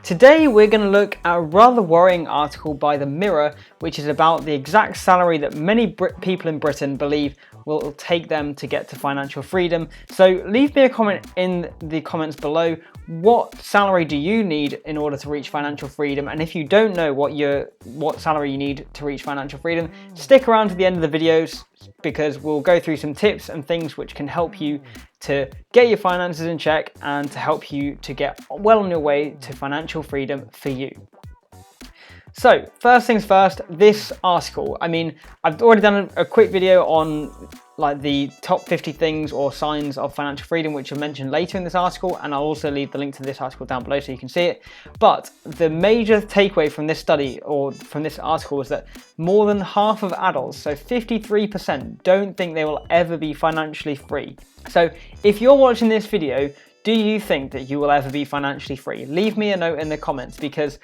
Today we're going to look at a rather worrying article by The Mirror, which is about the exact salary that many people in Britain believe will take them to get to financial freedom. So leave me a comment in the comments below. What salary do you need in order to reach financial freedom? And if you don't know what salary you need to reach financial freedom, stick around to the end of the videos because we'll go through some tips and things which can help you to get your finances in check and to help you to get well on your way to financial freedom for you. So first things first, this article, I've already done a quick video on like the top 50 things or signs of financial freedom, which are mentioned later in this article, and I'll also leave the link to this article down below so you can see it. But the major takeaway from this study or from this article is that more than half of adults, so 53%, don't think they will ever be financially free. So if you're watching this video, do you think that you will ever be financially free? Leave me a note in the comments, because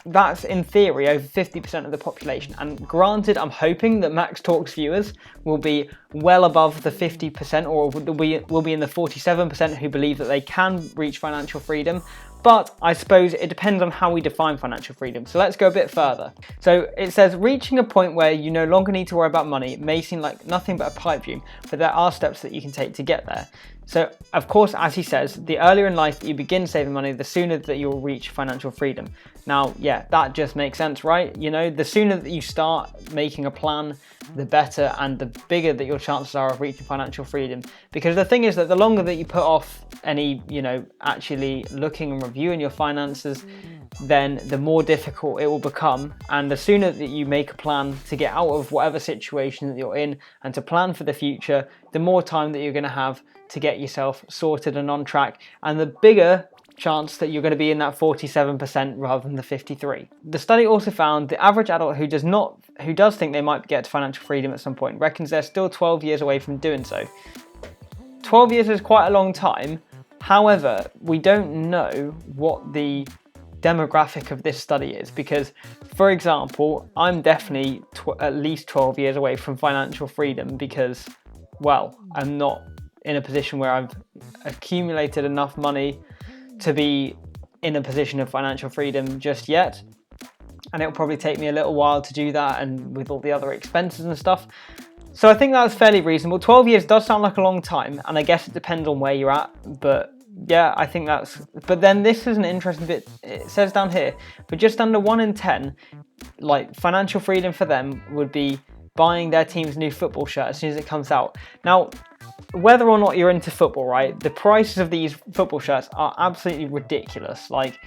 that's in theory over 50% of the population, and granted, I'm hoping that Max Talks viewers will be well above the 50%, or will be in the 47% who believe that they can reach financial freedom. But I suppose it depends on how we define financial freedom. So let's go a bit further. So it says, reaching a point where you no longer need to worry about money may seem like nothing but a pipe dream, but there are steps that you can take to get there. So of course, as he says, the earlier in life that you begin saving money, the sooner that you'll reach financial freedom. Now, yeah, that just makes sense, right? You know, the sooner that you start making a plan, the better and the bigger that your chances are of reaching financial freedom. Because the thing is that the longer that you put off any, actually looking and reviewing your finances, then the more difficult it will become. And the sooner that you make a plan to get out of whatever situation that you're in and to plan for the future, the more time that you're going to have to get yourself sorted and on track, and the bigger chance that you're going to be in that 47% rather than the 53%. The study also found the average adult who does think they might get to financial freedom at some point reckons they're still 12 years away from doing so. 12 years is quite a long time. However, we don't know what the demographic of this study is, because, for example, I'm definitely at least 12 years away from financial freedom because, well, I'm not in a position where I've accumulated enough money to be in a position of financial freedom just yet, and it'll probably take me a little while to do that, and with all the other expenses and stuff. So I think that's fairly reasonable. 12 years does sound like a long time, and I guess it depends on where you're at, but yeah, I think but then this is an interesting bit. It says down here, for just under 1 in 10, like, financial freedom for them would be buying their team's new football shirt as soon as it comes out. Now, whether or not you're into football, right, the prices of these football shirts are absolutely ridiculous. Like,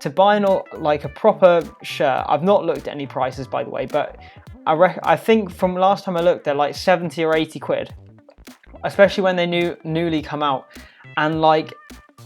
to buy a proper shirt, I've not looked at any prices, by the way, but I think from last time I looked, they're like 70 or 80 quid, especially when they newly come out. And like,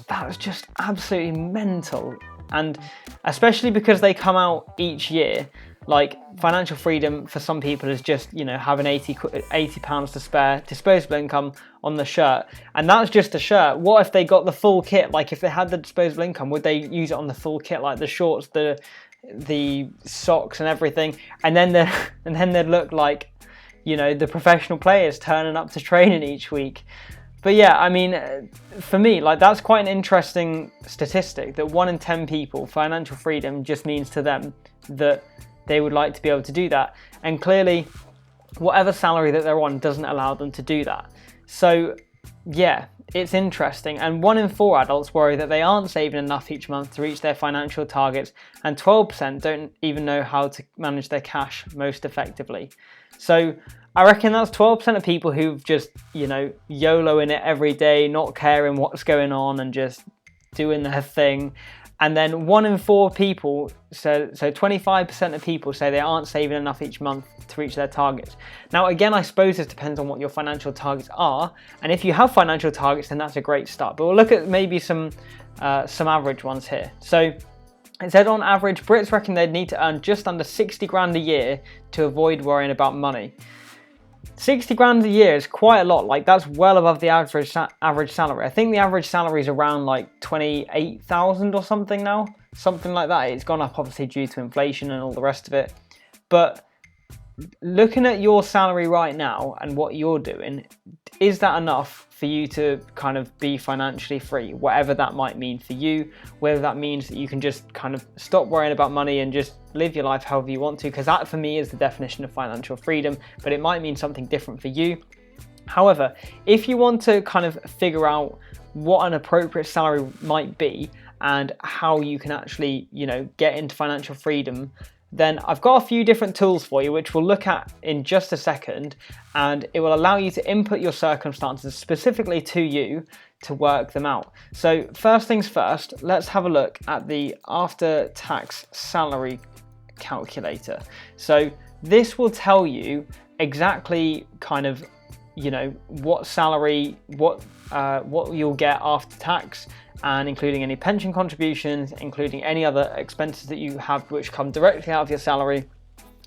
that was just absolutely mental. And especially because they come out each year, like, financial freedom for some people is just, having £80 to spare, disposable income on the shirt. And that's just a shirt. What if they got the full kit? Like, if they had the disposable income, would they use it on the full kit, like the shorts, the socks and everything? And then they'd look like, the professional players turning up to training each week. But yeah, for me, like, that's quite an interesting statistic, that 1 in 10 people, financial freedom just means to them that they would like to be able to do that. And clearly, whatever salary that they're on doesn't allow them to do that. So yeah, it's interesting. And 1 in 4 adults worry that they aren't saving enough each month to reach their financial targets, and 12% don't even know how to manage their cash most effectively. So I reckon that's 12% of people who've just, YOLOing it every day, not caring what's going on and just doing their thing. And then 1 in 4 people, so 25% of people say they aren't saving enough each month to reach their targets. Now, again, I suppose this depends on what your financial targets are. And if you have financial targets, then that's a great start. But we'll look at maybe some average ones here. So it said on average, Brits reckon they'd need to earn just under 60 grand a year to avoid worrying about money. 60 grand a year is quite a lot. Like, that's well above the average salary. I think the average salary is around like 28,000 or something now, something like that. It's gone up obviously due to inflation and all the rest of it. But looking at your salary right now and what you're doing, is that enough for you to kind of be financially free, whatever that might mean for you, whether that means that you can just kind of stop worrying about money and just live your life however you want to, because that for me is the definition of financial freedom, but it might mean something different for you. However, if you want to kind of figure out what an appropriate salary might be and how you can actually, get into financial freedom, then I've got a few different tools for you, which we'll look at in just a second, and it will allow you to input your circumstances specifically to you to work them out. So first things first, let's have a look at the after-tax salary calculator. So this will tell you exactly kind of, what salary, what you'll get after tax, and including any pension contributions, including any other expenses that you have which come directly out of your salary,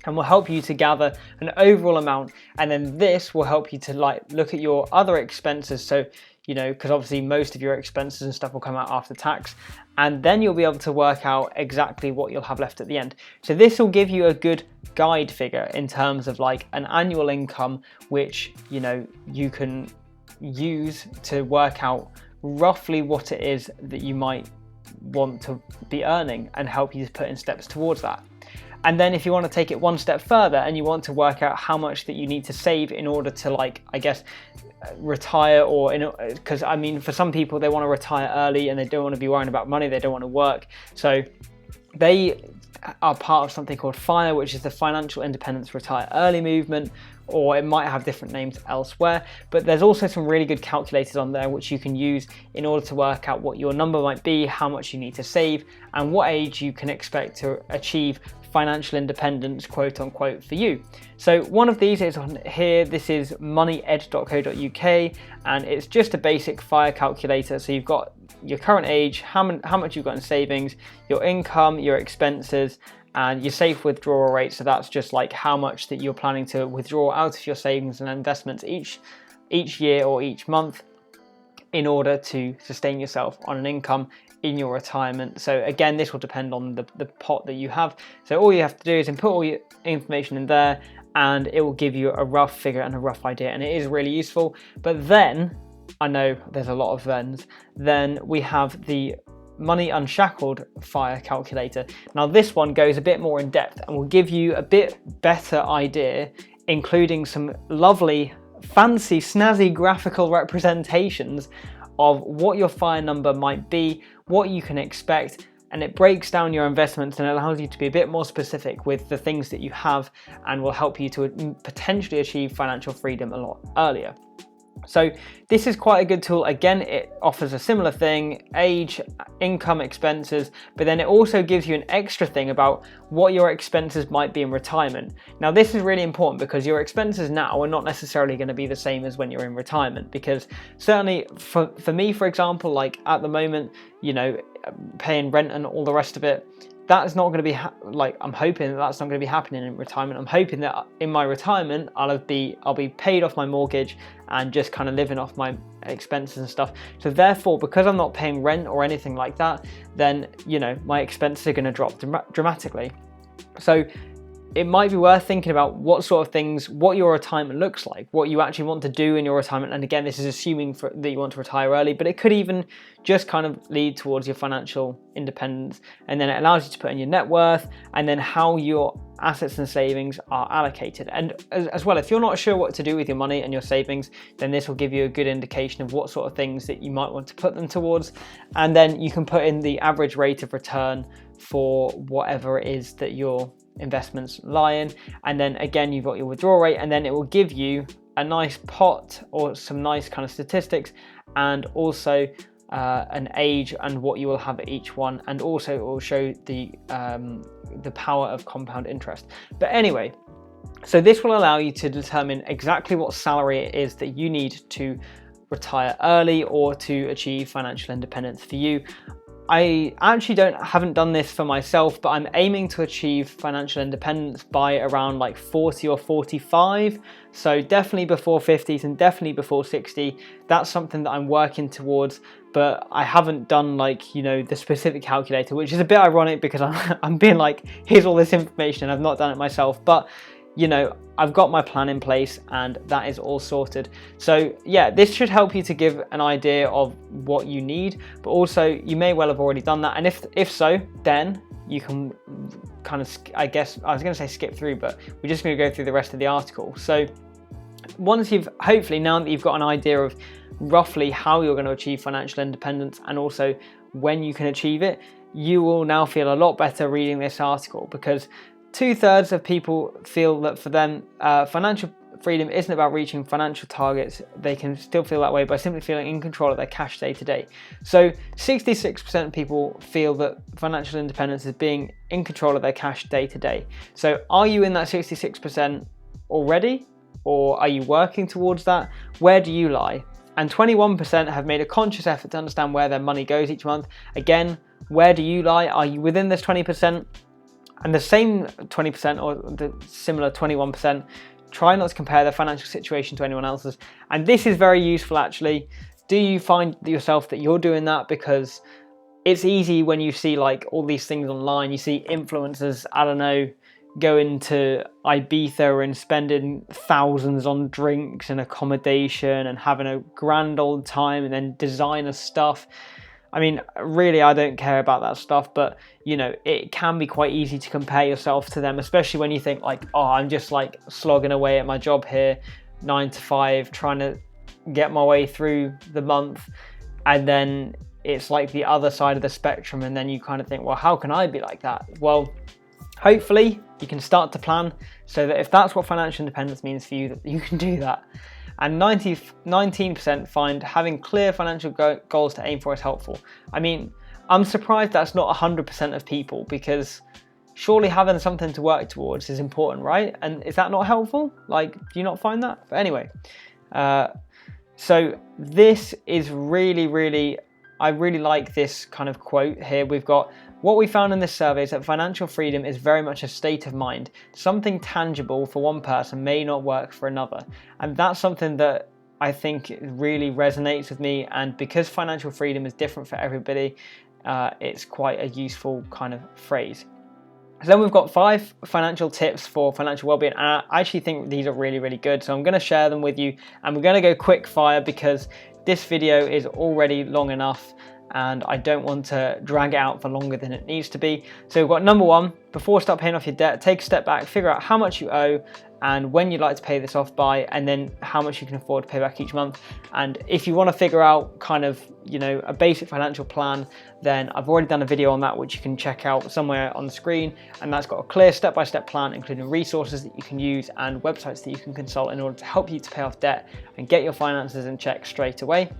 and will help you to gather an overall amount. And then this will help you to look at your other expenses. So, because obviously most of your expenses and stuff will come out after tax, and then you'll be able to work out exactly what you'll have left at the end. So this will give you a good guide figure in terms of an annual income, which, you can use to work out roughly what it is that you might want to be earning and help you to put in steps towards that. And then if you want to take it one step further and you want to work out how much that you need to save in order to retire, or because for some people they want to retire early and they don't want to be worrying about money, they don't want to work, so they are part of something called FIRE, which is the Financial Independence Retire Early movement, or it might have different names elsewhere. But there's also some really good calculators on there which you can use in order to work out what your number might be, how much you need to save, and what age you can expect to achieve financial independence, quote unquote, for you. So one of these is on here. This is moneyed.co.uk, and it's just a basic FIRE calculator. So you've got your current age, how much you've got in savings, your income, your expenses, and your safe withdrawal rate. So that's just how much that you're planning to withdraw out of your savings and investments each year or each month in order to sustain yourself on an income in your retirement. So again, this will depend on the pot that you have. So all you have to do is input all your information in there, and it will give you a rough figure and a rough idea, and it is really useful. But then, I know there's a lot of thens, then we have the Money Unshackled FIRE calculator. Now this one goes a bit more in depth and will give you a bit better idea, including some lovely, fancy, snazzy graphical representations of what your FIRE number might be, what you can expect, and it breaks down your investments and allows you to be a bit more specific with the things that you have, and will help you to potentially achieve financial freedom a lot earlier. So this is quite a good tool. Again, it offers a similar thing, age, income, expenses, but then it also gives you an extra thing about what your expenses might be in retirement. Now this is really important because your expenses now are not necessarily going to be the same as when you're in retirement, because certainly for me, for example, at the moment, paying rent and all the rest of it, that is not going to be I'm hoping that that's not going to be happening in retirement. I'm hoping that in my retirement I'll be paid off my mortgage and just kind of living off my expenses and stuff. So therefore, because I'm not paying rent or anything like that, then my expenses are going to drop dramatically. So it might be worth thinking about what sort of things, what your retirement looks like, what you actually want to do in your retirement. And again, this is assuming that you want to retire early, but it could even just kind of lead towards your financial independence. And then it allows you to put in your net worth and then how your assets and savings are allocated. And as well, if you're not sure what to do with your money and your savings, then this will give you a good indication of what sort of things that you might want to put them towards. And then you can put in the average rate of return for whatever it is that your investments lie in. And then again, you've got your withdrawal rate, and then it will give you a nice pot or some nice kind of statistics, and also an age and what you will have at each one, and also it will show the power of compound interest. But anyway, so this will allow you to determine exactly what salary it is that you need to retire early or to achieve financial independence for you. I actually haven't done this for myself, but I'm aiming to achieve financial independence by around 40 or 45. So definitely before 50s and definitely before 60. That's something that I'm working towards, but I haven't done the specific calculator, which is a bit ironic because I'm being here's all this information and I've not done it myself. But you know, I've got my plan in place and that is all sorted. So yeah, this should help you to give an idea of what you need, but also you may well have already done that. And if so, then you can kind of, I guess, I was going to say skip through, but we're just going to go through the rest of the article. So once you've, hopefully now that you've got an idea of roughly how you're going to achieve financial independence and also when you can achieve it, you will now feel a lot better reading this article, because 2/3 of people feel that for them, financial freedom isn't about reaching financial targets. They can still feel that way by simply feeling in control of their cash day to day. So 66% of people feel that financial independence is being in control of their cash day to day. So are you in that 66% already, or are you working towards that? Where do you lie? And 21% have made a conscious effort to understand where their money goes each month. Again, where do you lie? Are you within this 20%? And the same 20% or the similar 21%, try not to compare their financial situation to anyone else's. And this is very useful actually. Do you find yourself that you're doing that? Because it's easy when you see like all these things online, you see influencers, I don't know, going to Ibiza and spending thousands on drinks and accommodation and having a grand old time, and then designer stuff. I mean, really, I don't care about that stuff, but you know, it can be quite easy to compare yourself to them, especially when you think like, oh, I'm just like slogging away at my job here, 9 to 5, trying to get my way through the month. And then it's like the other side of the spectrum. And then you kind of think, well, how can I be like that? Well, hopefully you can start to plan so that if that's what financial independence means for you, that you can do that. And 19% find having clear financial goals to aim for is helpful. I mean, I'm surprised that's not 100% of people, because surely having something to work towards is important, right? And is that not helpful? Like, do you not find that? But anyway, so this is really, I really like this kind of quote here. We've got, what we found in this survey is that financial freedom is very much a state of mind. Something tangible for one person may not work for another. And that's something that I think really resonates with me. And because financial freedom is different for everybody, it's quite a useful kind of phrase. So then we've got 5 financial tips for financial well-being, and I actually think these are really good. So I'm going to share them with you, and we're going to go quick fire because this video is already long enough and I don't want to drag it out for longer than it needs to be. So we've got number 1, before start paying off your debt, take a step back, figure out how much you owe and when you'd like to pay this off by, and then how much you can afford to pay back each month. And if you want to figure out kind of, you know, a basic financial plan, then I've already done a video on that, which you can check out somewhere on the screen. And that's got a clear step-by-step plan, including resources that you can use and websites that you can consult in order to help you to pay off debt and get your finances in check straight away.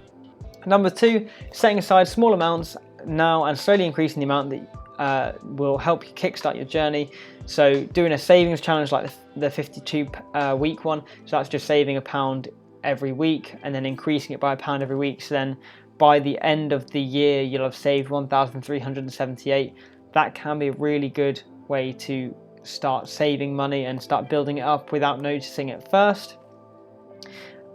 Number 2, setting aside small amounts now and slowly increasing the amount that will help you kickstart your journey. So doing a savings challenge like the 52 week one, so that's just saving £1 every week and then increasing it by £1 every week. So then by the end of the year, you'll have saved 1,378. That can be a really good way to start saving money and start building it up without noticing it first.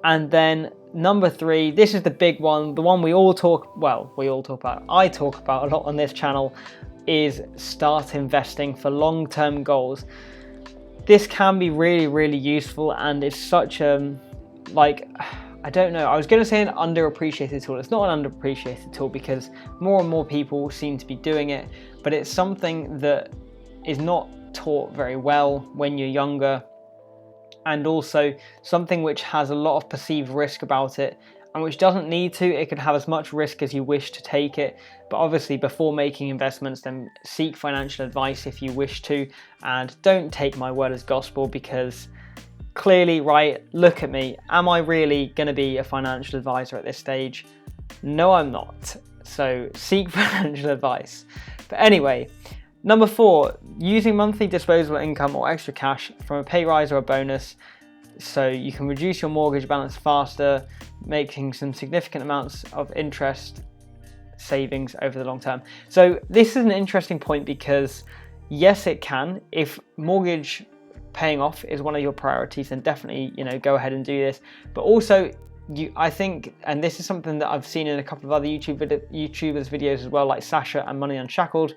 And then number 3, this is the big one, the one we all talk about, I talk about a lot on this channel, is start investing for long-term goals. This can be really useful, and it's such like, I don't know, I was going to say an underappreciated tool. It's not an underappreciated tool because more and more people seem to be doing it, but it's something that is not taught very well when you're younger, and also something which has a lot of perceived risk about it, and which doesn't need to. It could have as much risk as you wish to take it, but obviously before making investments, then seek financial advice if you wish to, and don't take my word as gospel, because clearly, right, look at me, am I really going to be a financial advisor at this stage? No, I'm not. So seek financial advice. But anyway, number 4, using monthly disposable income or extra cash from a pay rise or a bonus so you can reduce your mortgage balance faster, making some significant amounts of interest savings over the long term. So this is an interesting point because yes, it can. If mortgage paying off is one of your priorities, then definitely, you know, go ahead and do this. But also, I think, and this is something that I've seen in a couple of other YouTubers videos as well, like Sasha and Money Unshackled,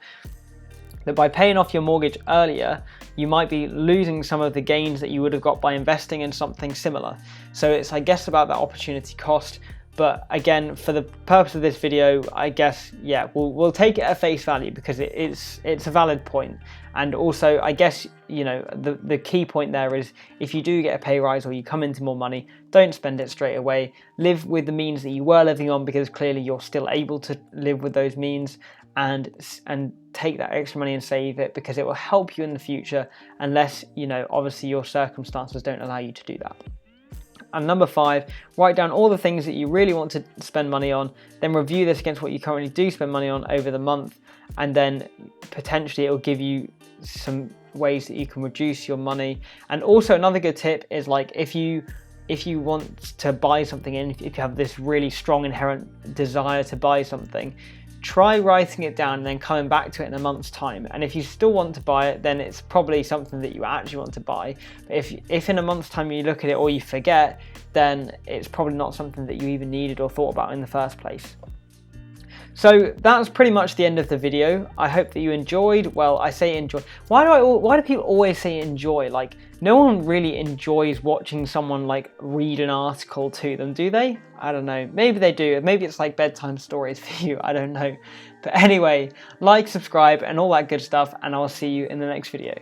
that by paying off your mortgage earlier, you might be losing some of the gains that you would have got by investing in something similar. So it's, I guess, about that opportunity cost. But again, for the purpose of this video, I guess, yeah, we'll take it at face value because it's a valid point. And also, I guess, you know, the key point there is if you do get a pay rise or you come into more money, don't spend it straight away. Live with the means that you were living on, because clearly you're still able to live with those means, and take that extra money and save it, because it will help you in the future, unless, you know, obviously your circumstances don't allow you to do that. And number 5, write down all the things that you really want to spend money on, then review this against what you currently do spend money on over the month, and then potentially it will give you some ways that you can reduce your money. And also another good tip is, like, if you want to buy something, and if you have this really strong inherent desire to buy something, try writing it down and then coming back to it in a month's time. And if you still want to buy it, then it's probably something that you actually want to buy. But if in a month's time you look at it or you forget, then it's probably not something that you even needed or thought about in the first place. So that's pretty much the end of the video. I hope that you enjoyed. Well, I say enjoy. Why do people always say enjoy? Like, no one really enjoys watching someone like read an article to them, do they? I don't know. Maybe they do. Maybe it's like bedtime stories for you. I don't know. But anyway, like, subscribe, and all that good stuff, and I'll see you in the next video.